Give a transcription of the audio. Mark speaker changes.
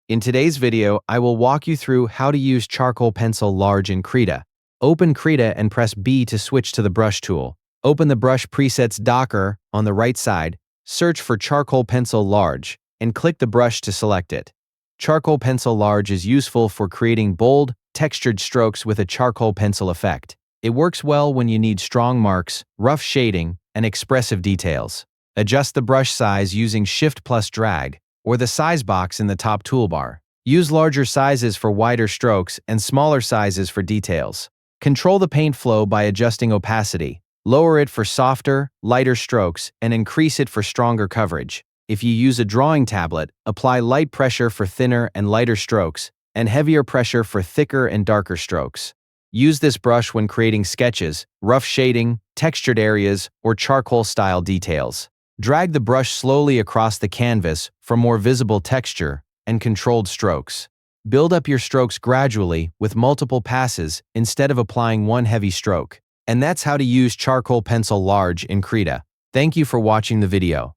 Speaker 1: In today's video, I will walk you through how to use charcoal pencil large in Krita. Open Krita and press B to switch to the brush tool. Open the brush presets docker on the right side, search for charcoal pencil large, and click the brush to select it. Charcoal pencil large is useful for creating bold, textured strokes with a charcoal pencil effect. It works well when you need strong marks, rough shading, and expressive details. Adjust the brush size using Shift plus drag, or the size box in the top toolbar. Use larger sizes for wider strokes and smaller sizes for details. Control the paint flow by adjusting opacity. Lower it for softer, lighter strokes and increase it for stronger coverage. If you use a drawing tablet, apply light pressure for thinner and lighter strokes, and heavier pressure for thicker and darker strokes. Use this brush when creating sketches, rough shading, textured areas, or charcoal-style details. Drag the brush slowly across the canvas for more visible texture and controlled strokes. Build up your strokes gradually with multiple passes instead of applying one heavy stroke. And that's how to use charcoal pencil large in Krita. Thank you for watching the video.